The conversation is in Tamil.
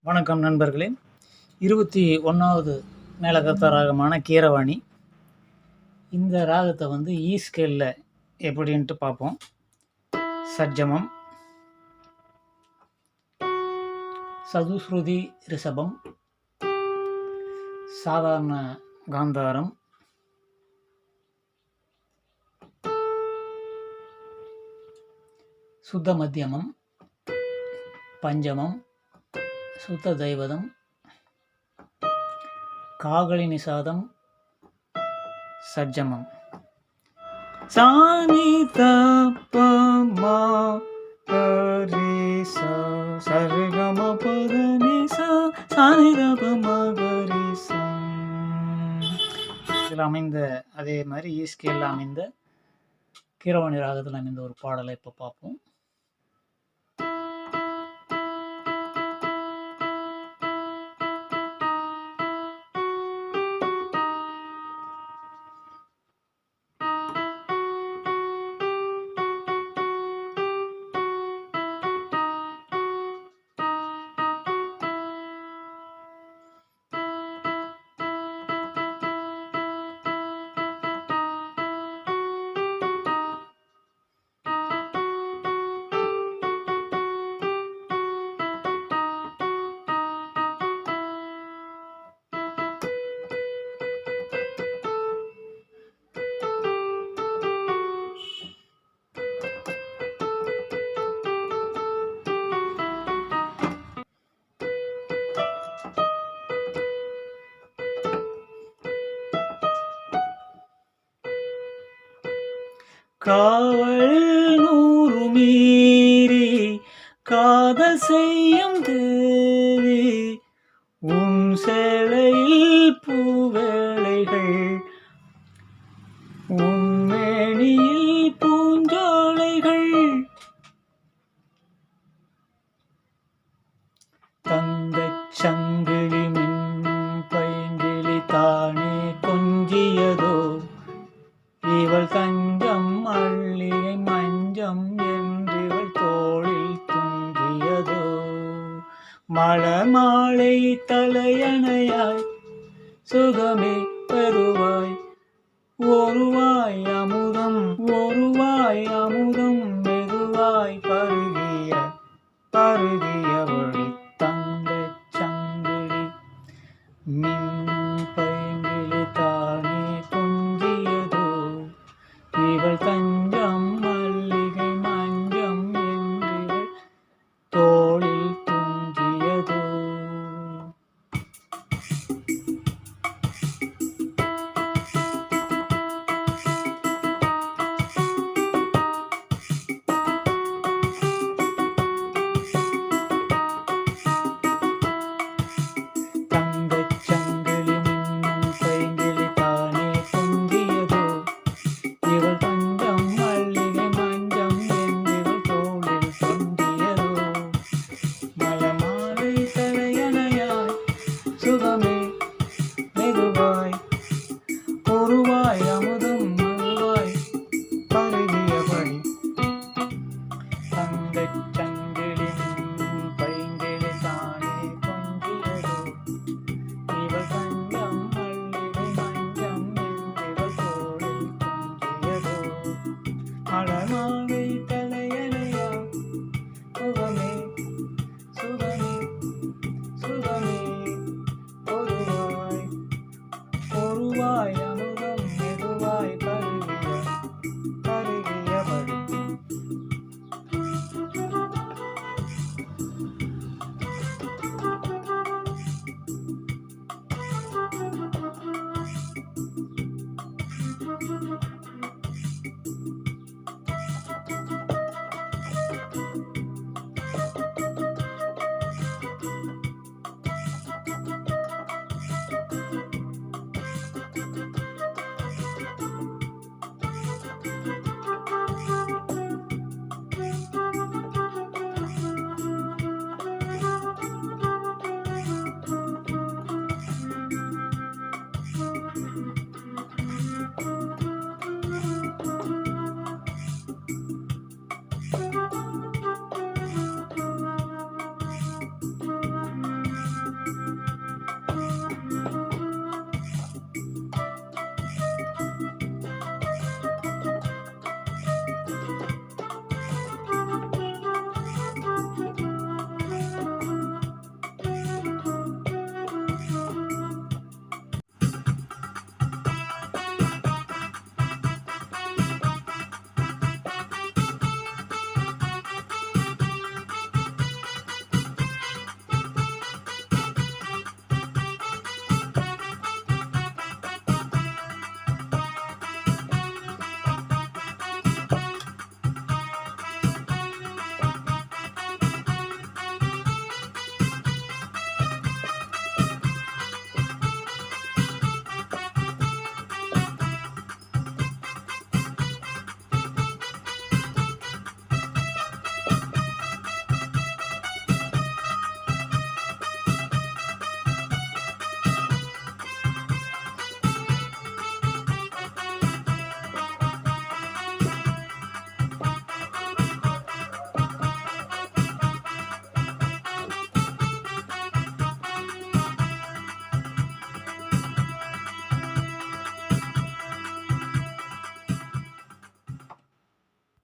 வணக்கம் நண்பர்களே. 21வது மேலகர்த்தா ராகமான கீரவாணி. இந்த ராகத்தை ஈ ஸ்கேலில் எப்படின்ட்டு பார்ப்போம். சட்ஜமம், சதுஸ்ருதி ரிஷபம், சாதாரண காந்தாரம், சுத்த மத்தியமம், பஞ்சமம், சுத்த தைவதம், காகளி நிசாதம், சட்ஜமம். சானி தப்பமா கரிசா சரிகம பதனிசா சானி தப்பமா கரிசா. இதில் அமைந்த அதே மாதிரி ஈஸ்கேலில் அமைந்த கீரவாணி ராகத்தில் அமைந்த ஒரு பாடலை இப்போ பார்ப்போம். காவல் 100 மீறி காதல் செய்யும் தேவி, உன் சேலையில் பூவேளைகள், உன் மேனியில் பூஞ்சோலைகள், தங்கச் சங்கிலி மின்னும் பைங்கிளி தானே கொஞ்சியதோ, இவள் தஞ்சம் மல்லிகை மஞ்சம் என்றிவள் தோளில் துஞ்சியதோ, மலர் மாலை தலையணையாய் சுகமே பெறுவாய், ஒருவாய் அமுதம் மெதுவாய் பருகியவழி தங்கச் சங்கிலி மின்னும் பைங்கிளி தானே கொஞ்சியதோ, இவள் தஞ்சம் மல்லிகை மஞ்சம் என்றிவள் தோளில் துஞ்சியதோ. தங்கச் சங்கிலி மின்னும் பைங்கிளி தானே கொஞ்சியதோ, இவள் தஞ்சம் மல்லிகை மஞ்சம் என்றிவள் தோளில் தொங்கியதோ, மலமாலை தலையணையாய் சுகமே மெதுவாய், ஒருவாய் அமுதம் மெதுவாய் பருகியபடி, தங்கச் சங்கிலி மின்னும் பைங்கிளி தானே கொஞ்சியதோ, இவள் தஞ்சம் மல்லிகை மஞ்சம் என்றிவள் தோளில் துஞ்சியதோ, மலர்மாலை தலையணையாய் சுகமே ஒருவாய் அமுதம் மெதுவாய் பருகியபடி.